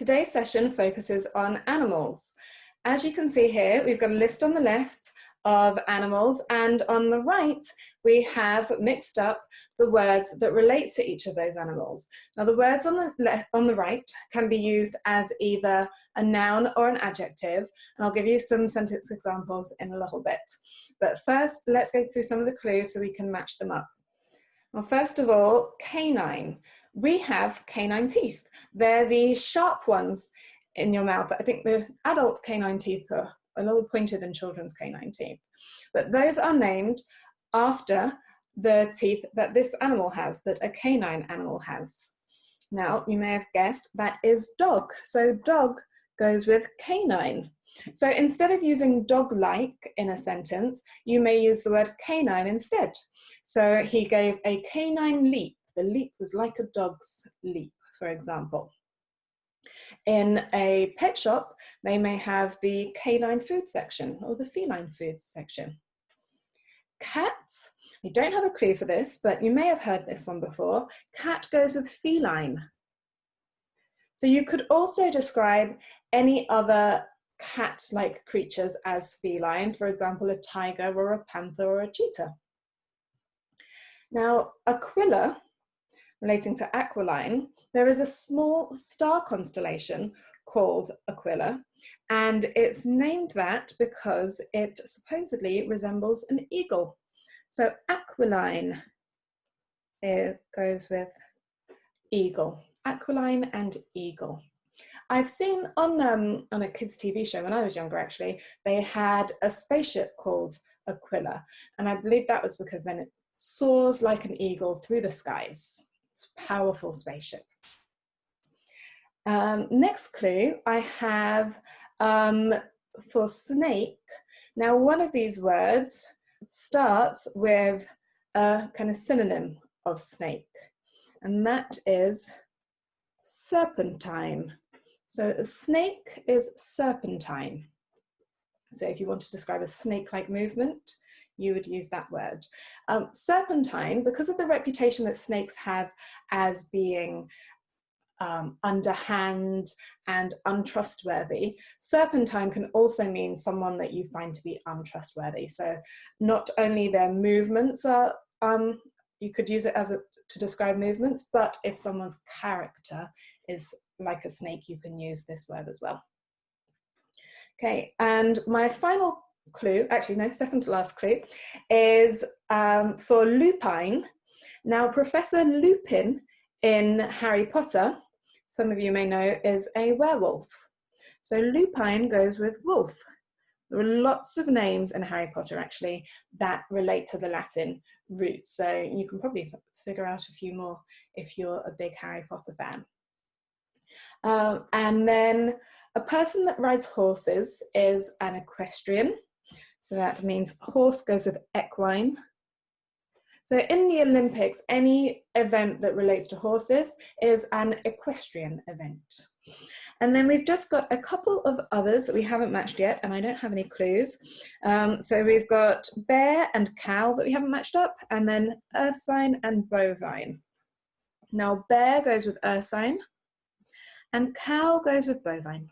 Today's session focuses on animals. As you can see here, we've got a list on the left of animals, and on the right we have mixed up the words that relate to each of those animals. Now the words on the right can be used as either a noun or an adjective, and I'll give you some sentence examples in a little bit. But first, let's go through some of the clues so we can match them up. Well, first of all, canine. We have canine teeth. They're the sharp ones in your mouth. I think the adult canine teeth are a little pointier than children's canine teeth. But those are named after the teeth that this animal has, that a canine animal has. Now, you may have guessed that is dog. So dog goes with canine. So instead of using dog-like in a sentence, you may use the word canine instead. So he gave a canine leap. The leap was like a dog's leap, for example. In a pet shop, they may have the canine food section or the feline food section. Cats, you don't have a clue for this, but you may have heard this one before. Cat goes with feline. So you could also describe any other cat-like creatures as feline, for example, a tiger or a panther or a cheetah. Now, Aquila, relating to aquiline, there is a small star constellation called Aquila, and it's named that because it supposedly resembles an eagle. So aquiline, it goes with eagle. Aquiline and eagle. I've seen on a kids' TV show when I was younger, actually, they had a spaceship called Aquila, and I believe that was because then it soars like an eagle through the skies. It's a powerful spaceship. Next clue I have for snake. Now, one of these words starts with a kind of synonym of snake, and that is serpentine. So a snake is serpentine. So if you want to describe a snake-like movement, you would use that word. Serpentine, because of the reputation that snakes have as being underhand and untrustworthy, serpentine can also mean someone that you find to be untrustworthy. So not only their movements are, you could use it as to describe movements, but if someone's character is like a snake, you can use this word as well. Okay, and my final clue, actually no, second to last clue, is for lupine. Now, Professor Lupin in Harry Potter, some of you may know, is a werewolf. So lupine goes with wolf. There are lots of names in Harry Potter, actually, that relate to the Latin root. So you can probably figure out a few more if you're a big Harry Potter fan. And then a person that rides horses is an equestrian. So that means horse goes with equine. So in the Olympics, any event that relates to horses is an equestrian event. And then we've just got a couple of others that we haven't matched yet, and I don't have any clues. So we've got bear and cow that we haven't matched up, and then ursine and bovine. Now bear goes with ursine, and cow goes with bovine.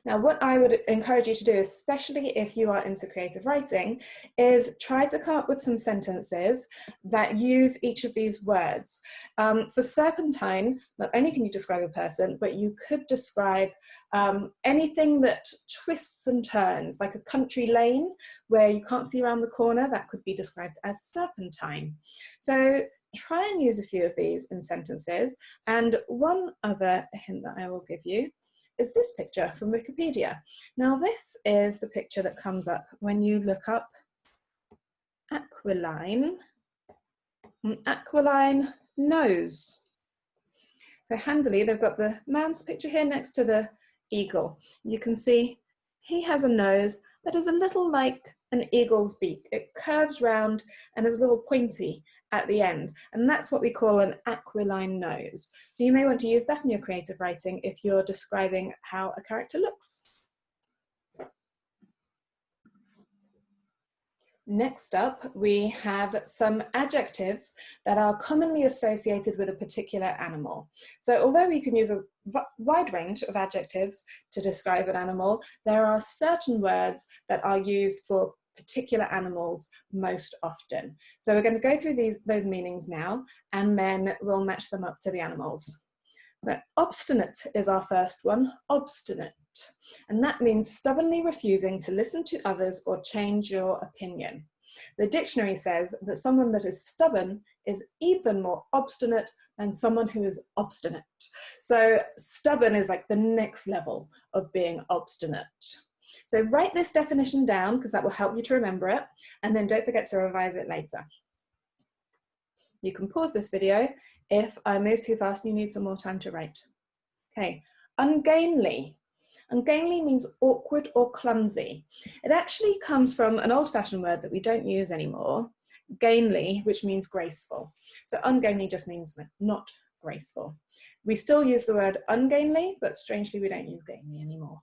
Now, what I would encourage you to do, especially if you are into creative writing, is try to come up with some sentences that use each of these words. For serpentine, not only can you describe a person, but you could describe anything that twists and turns, like a country lane where you can't see around the corner. That could be described as serpentine. So try and use a few of these in sentences. And one other hint that I will give you is this picture from Wikipedia. Now this is the picture that comes up when you look up aquiline, aquiline nose. So handily, they've got the man's picture here next to the eagle. You can see he has a nose that is a little like an eagle's beak. It curves round and is a little pointy at the end, and that's what we call an aquiline nose. So you may want to use that in your creative writing if you're describing how a character looks. Next up, we have some adjectives that are commonly associated with a particular animal. So although we can use a wide range of adjectives to describe an animal, there are certain words that are used for particular animals most often. So we're going to go through those meanings now, and then we'll match them up to the animals. So obstinate is our first one, obstinate. And that means stubbornly refusing to listen to others or change your opinion. The dictionary says that someone that is stubborn is even more obstinate than someone who is obstinate. So stubborn is like the next level of being obstinate. So write this definition down because that will help you to remember it, and then don't forget to revise it later. You can pause this video if I move too fast and you need some more time to write. Okay, ungainly. Ungainly means awkward or clumsy. It actually comes from an old-fashioned word that we don't use anymore, gainly, which means graceful. So ungainly just means not graceful. We still use the word ungainly, but strangely we don't use gainly anymore.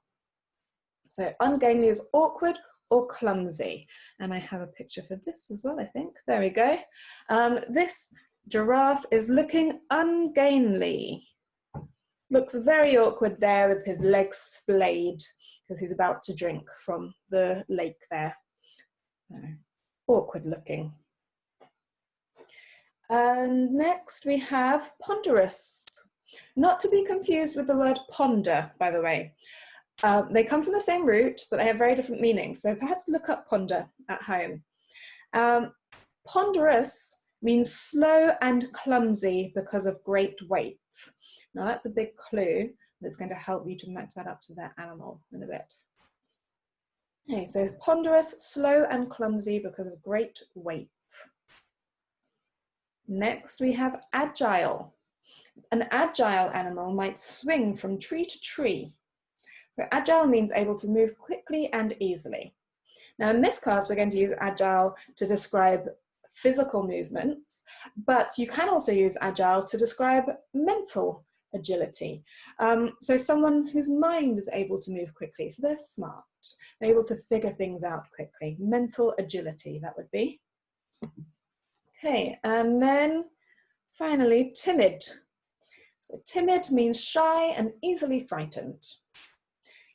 So ungainly is awkward or clumsy. And I have a picture for this as well, I think. There we go. This giraffe is looking ungainly. Looks very awkward there with his legs splayed because he's about to drink from the lake there. Awkward looking. And next we have ponderous. Not to be confused with the word ponder, by the way. They come from the same root, but they have very different meanings. So perhaps look up ponder at home. Ponderous means slow and clumsy because of great weight. Now that's a big clue that's going to help you to match that up to that animal in a bit. Okay, so ponderous, slow and clumsy because of great weight. Next we have agile. An agile animal might swing from tree to tree. So agile means able to move quickly and easily. Now in this class we're going to use agile to describe physical movements, but you can also use agile to describe mental agility. So someone whose mind is able to move quickly, so they're smart, they're able to figure things out quickly. Mental agility, that would be. Okay, and then finally timid. So timid means shy and easily frightened.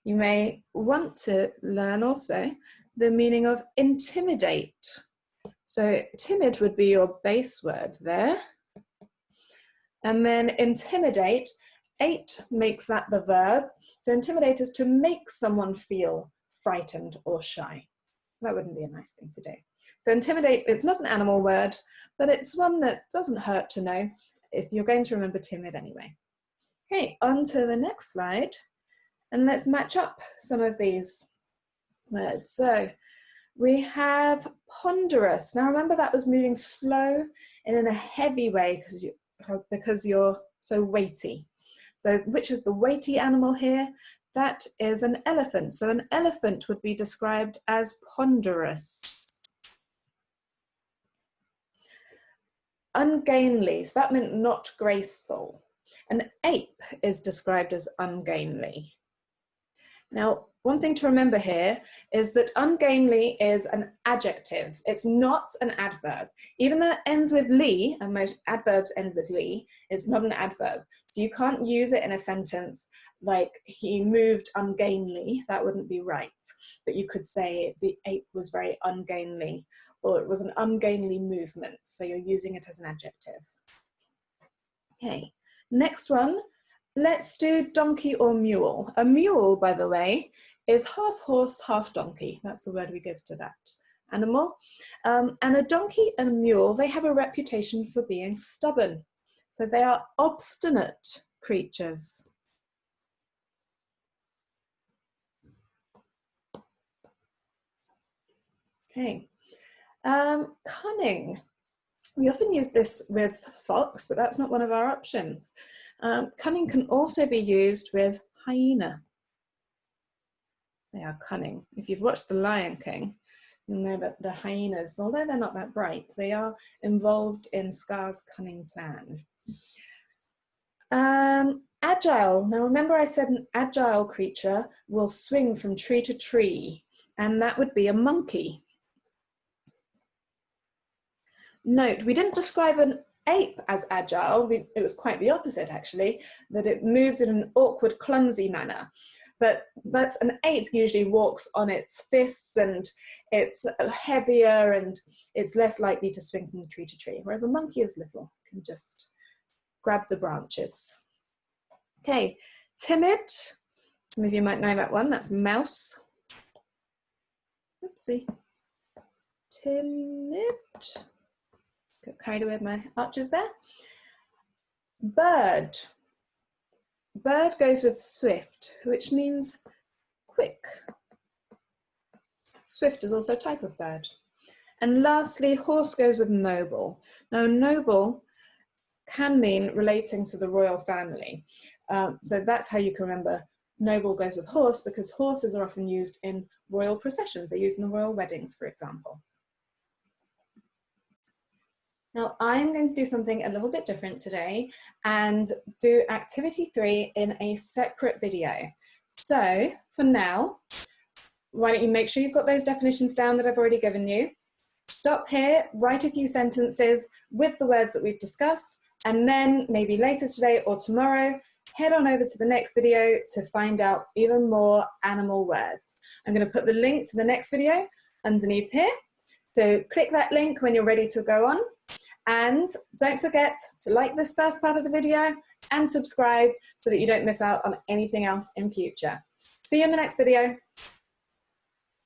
You may want to learn also the meaning of intimidate. So timid would be your base word there. And then intimidate, ate makes that the verb. So intimidate is to make someone feel frightened or shy. That wouldn't be a nice thing to do. So intimidate, it's not an animal word, but it's one that doesn't hurt to know if you're going to remember timid anyway. Okay, on to the next slide. And let's match up some of these words. So we have ponderous. Now remember that was moving slow and in a heavy way because you're so weighty. So which is the weighty animal here? That is an elephant. So an elephant would be described as ponderous. Ungainly, so that meant not graceful. An ape is described as ungainly. Now, one thing to remember here is that ungainly is an adjective. It's not an adverb. Even though it ends with ly, and most adverbs end with ly, it's not an adverb. So you can't use it in a sentence like he moved ungainly. That wouldn't be right. But you could say the ape was very ungainly, or it was an ungainly movement. So you're using it as an adjective. Okay, next one. Let's do donkey or mule. A mule, by the way, is half horse, half donkey. That's the word we give to that animal. And a donkey and a mule, they have a reputation for being stubborn. So they are obstinate creatures. Okay. Cunning. We often use this with fox, but that's not one of our options. Cunning can also be used with hyena. They are cunning. If you've watched The Lion King, you'll know that the hyenas, although they're not that bright, they are involved in Scar's cunning plan. Agile. Now remember I said an agile creature will swing from tree to tree, and that would be a monkey. Note, we didn't describe an ape as agile. It was quite the opposite, actually, that it moved in an awkward, clumsy manner. But that's an ape usually walks on its fists, and it's heavier and it's less likely to swing from tree to tree, whereas a monkey is little, can just grab the branches. Okay, timid. Some of you might know that one, that's mouse. Oopsie. Timid. Got carried away with my arches there. Bird. Bird goes with swift, which means quick. Swift is also a type of bird. And lastly, horse goes with noble. Now, noble can mean relating to the royal family. So that's how you can remember noble goes with horse, because horses are often used in royal processions. They're used in the royal weddings, for example. Now, I'm going to do something a little bit different today and do activity 3 in a separate video. So for now, why don't you make sure you've got those definitions down that I've already given you. Stop here, write a few sentences with the words that we've discussed, and then maybe later today or tomorrow, head on over to the next video to find out even more animal words. I'm going to put the link to the next video underneath here. So click that link when you're ready to go on. And don't forget to like this first part of the video and subscribe so that you don't miss out on anything else in future. See you in the next video.